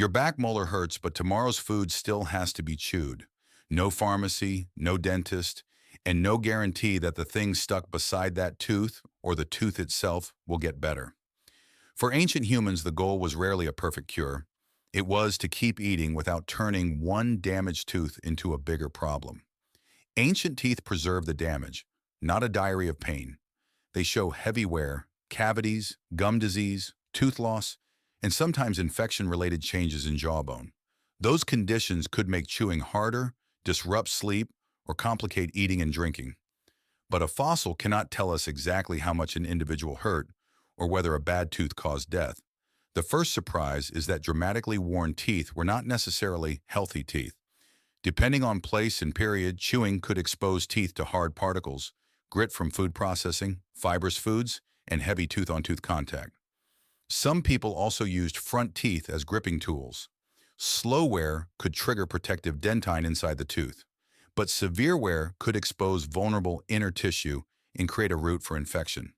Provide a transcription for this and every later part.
Your back molar hurts, but tomorrow's food still has to be chewed. No pharmacy, no dentist, and no guarantee that the thing stuck beside that tooth or the tooth itself will get better. For ancient humans, the goal was rarely a perfect cure. It was to keep eating without turning one damaged tooth into a bigger problem. Ancient teeth preserve the damage, not a diary of pain. They show heavy wear, cavities, gum disease, tooth loss, and sometimes infection-related changes in jawbone. Those conditions could make chewing harder, disrupt sleep, or complicate eating and drinking. But a fossil cannot tell us exactly how much an individual hurt or whether a bad tooth caused death. The first surprise is that dramatically worn teeth were not necessarily healthy teeth. Depending on place and period, chewing could expose teeth to hard particles, grit from food processing, fibrous foods, and heavy tooth-on-tooth contact. Some people also used front teeth as gripping tools. Slow wear could trigger protective dentine inside the tooth, but severe wear could expose vulnerable inner tissue and create a route for infection.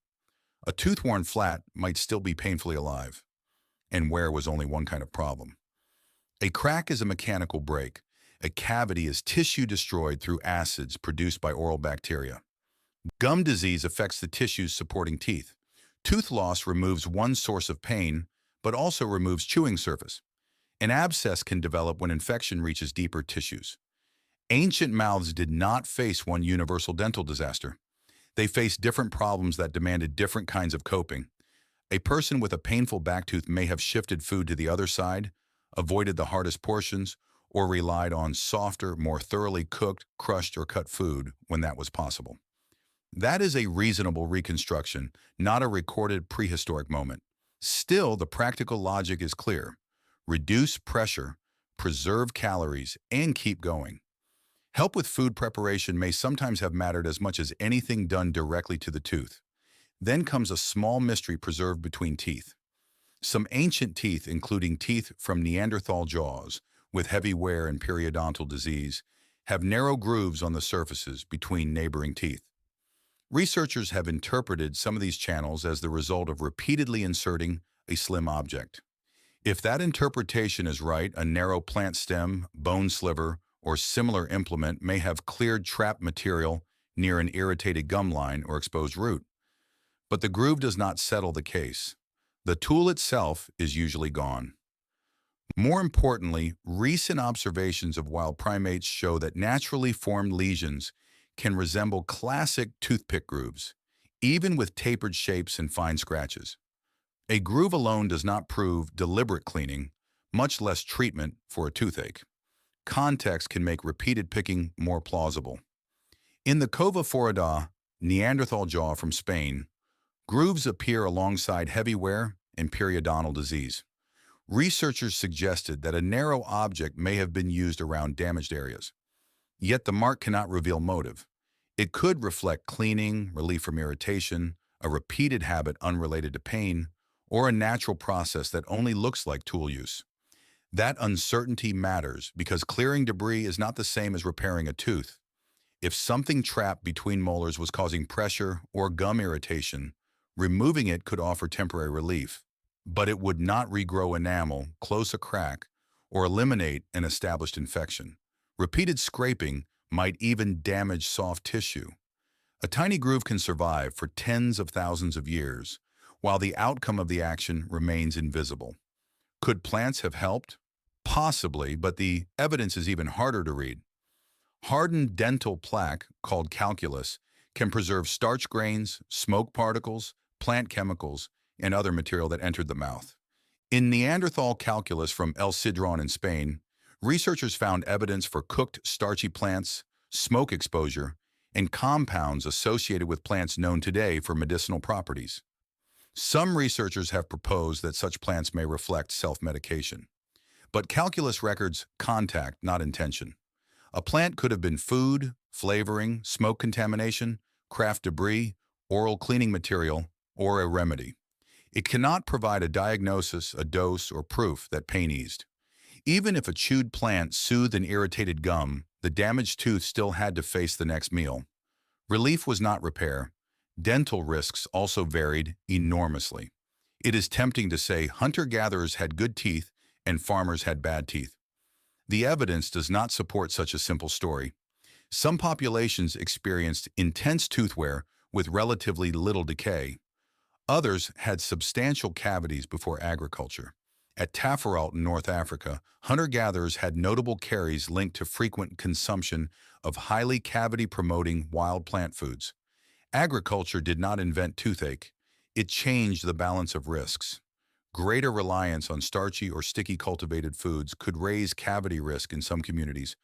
A tooth worn flat might still be painfully alive, and wear was only one kind of problem. A crack is a mechanical break. A cavity is tissue destroyed through acids produced by oral bacteria. Gum disease affects the tissues supporting teeth. Tooth loss removes one source of pain, but also removes chewing surface. An abscess can develop when infection reaches deeper tissues. Ancient mouths did not face one universal dental disaster. They faced different problems that demanded different kinds of coping. A person with a painful back tooth may have shifted food to the other side, avoided the hardest portions, or relied on softer, more thoroughly cooked, crushed, or cut food when that was possible. That is a reasonable reconstruction, not a recorded prehistoric moment. Still, the practical logic is clear. Reduce pressure, preserve calories, and keep going. Help with food preparation may sometimes have mattered as much as anything done directly to the tooth. Then comes a small mystery preserved between teeth. Some ancient teeth, including teeth from Neanderthal jaws with heavy wear and periodontal disease, have narrow grooves on the surfaces between neighboring teeth. Researchers have interpreted some of these channels as the result of repeatedly inserting a slim object. If that interpretation is right, a narrow plant stem, bone sliver, or similar implement may have cleared trapped material near an irritated gum line or exposed root. But the groove does not settle the case. The tool itself is usually gone. More importantly, recent observations of wild primates show that naturally formed lesions can resemble classic toothpick grooves, even with tapered shapes and fine scratches. A groove alone does not prove deliberate cleaning, much less treatment for a toothache. Context can make repeated picking more plausible. In the Cova Neanderthal jaw from Spain, grooves appear alongside heavy wear and periodontal disease. Researchers suggested that a narrow object may have been used around damaged areas. Yet the mark cannot reveal motive. It could reflect cleaning, relief from irritation, a repeated habit unrelated to pain, or a natural process that only looks like tool use. That uncertainty matters because clearing debris is not the same as repairing a tooth. If something trapped between molars was causing pressure or gum irritation, removing it could offer temporary relief, but it would not regrow enamel, close a crack, or eliminate an established infection. Repeated scraping might even damage soft tissue. A tiny groove can survive for tens of thousands of years, while the outcome of the action remains invisible. Could plants have helped? Possibly, but the evidence is even harder to read. Hardened dental plaque, called calculus, can preserve starch grains, smoke particles, plant chemicals, and other material that entered the mouth. In Neanderthal calculus from El Cidrón in Spain, researchers found evidence for cooked starchy plants, smoke exposure, and compounds associated with plants known today for medicinal properties. Some researchers have proposed that such plants may reflect self-medication. But calculus records contact, not intention. A plant could have been food, flavoring, smoke contamination, craft debris, oral cleaning material, or a remedy. It cannot provide a diagnosis, a dose, or proof that pain eased. Even if a chewed plant soothed an irritated gum, the damaged tooth still had to face the next meal. Relief was not repair. Dental risks also varied enormously. It is tempting to say hunter-gatherers had good teeth and farmers had bad teeth. The evidence does not support such a simple story. Some populations experienced intense tooth wear with relatively little decay. Others had substantial cavities before agriculture. At Taferalt in North Africa, hunter-gatherers had notable caries linked to frequent consumption of highly cavity-promoting wild plant foods. Agriculture did not invent toothache. It changed the balance of risks. Greater reliance on starchy or sticky cultivated foods could raise cavity risk in some communities,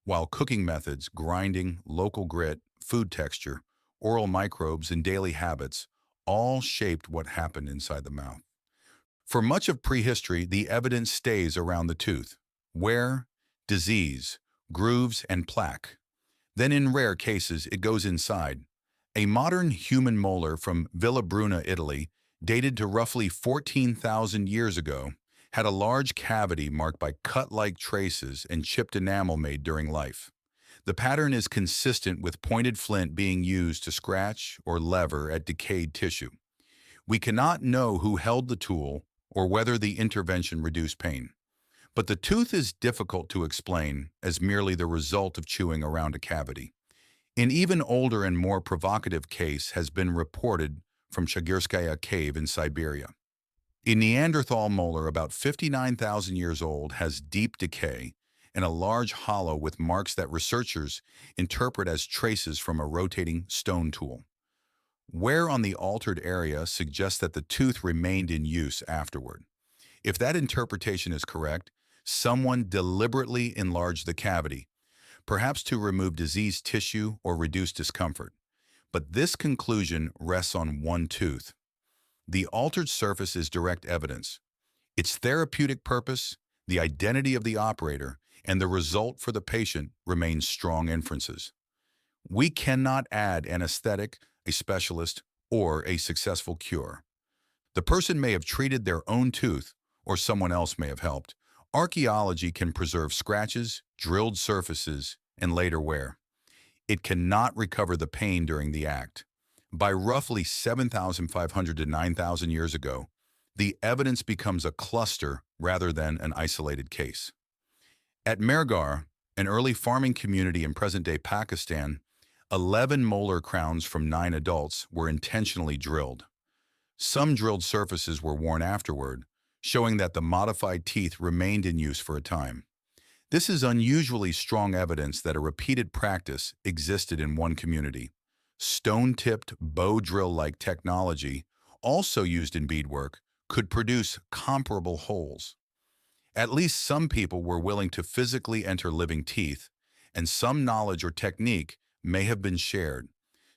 while cooking methods, grinding, local grit, food texture, oral microbes, and daily habits all shaped what happened inside the mouth. For much of prehistory, the evidence stays around the tooth: wear, disease, grooves, and plaque. Then in rare cases, it goes inside. A modern human molar from Villabruna, Italy, dated to roughly 14,000 years ago, had a large cavity marked by cut-like traces and chipped enamel made during life. The pattern is consistent with pointed flint being used to scratch or lever at decayed tissue. We cannot know who held the tool or whether the intervention reduced pain. But the tooth is difficult to explain as merely the result of chewing around a cavity. An even older and more provocative case has been reported from Chagirskaya Cave in Siberia. A Neanderthal molar about 59,000 years old has deep decay and a large hollow with marks that researchers interpret as traces from a rotating stone tool. Wear on the altered area suggests that the tooth remained in use afterward. If that interpretation is correct, someone deliberately enlarged the cavity, perhaps to remove diseased tissue or reduce discomfort. But this conclusion rests on one tooth. The altered surface is direct evidence. Its therapeutic purpose, the identity of the operator, and the result for the patient remain strong inferences. We cannot add anesthetic, a specialist, or a successful cure. The person may have treated their own tooth, or someone else may have helped. Archaeology can preserve scratches, drilled surfaces, and later wear. It cannot recover the pain during the act. By roughly 7,500 to 9,000 years ago, the evidence becomes a cluster rather than an isolated case. At Mehrgarh, an early farming community in present-day Pakistan, 11 molar crowns from 9 adults were intentionally drilled. Some drilled surfaces were worn afterward, showing that the modified teeth remained in use for a time. This is unusually strong evidence that a repeated practice existed in one community. Stone-tipped bow drill-like technology, also used in beadwork, could produce comparable holes. At least some people were willing to physically enter living teeth, and some knowledge or technique may have been shared.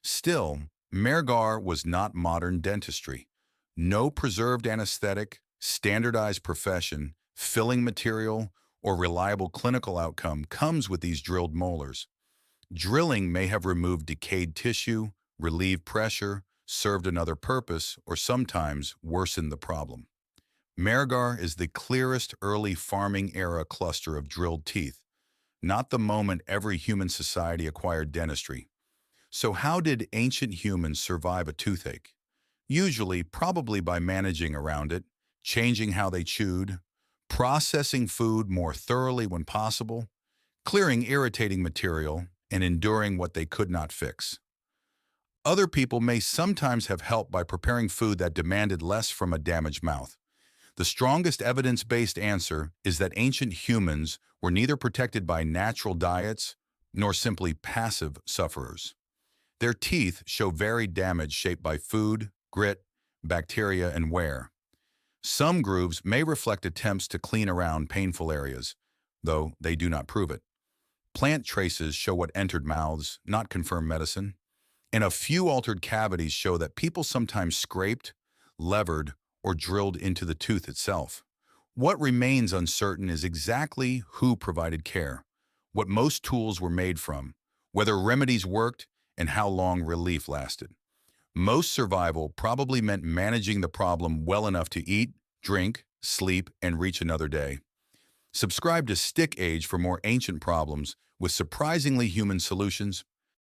Still, Mehrgarh was not modern dentistry. No preserved anesthetic, standardized profession, filling material, or reliable clinical outcome comes with these drilled molars. Drilling may have removed decayed tissue, relieved pressure, served another purpose, or sometimes worsened the problem. Mehrgarh is the clearest early farming-era cluster of drilled teeth, not the moment every human society acquired dentistry. So how did ancient humans survive a toothache? Usually, probably by managing around it, changing how they chewed, processing food more thoroughly when possible, clearing irritating material, and enduring what they could not fix. Other people may sometimes have helped by preparing food that demanded less from a damaged mouth. The strongest evidence-based answer is that ancient humans were neither protected by natural diets nor simply passive sufferers. Their teeth show varied damage shaped by food, grit, bacteria, and wear. Some grooves may reflect attempts to clean around painful areas, though they do not prove it. Plant traces show what entered mouths, not confirm medicine. And a few altered cavities show that people sometimes scraped, levered, or drilled into the tooth itself. What remains uncertain is exactly who provided care, what most tools were made from, whether remedies worked, and how long relief lasted. Most survival probably meant managing the problem well enough to eat, drink, sleep, and reach another day. Subscribe to Stick Age for more ancient problems with surprisingly human solutions.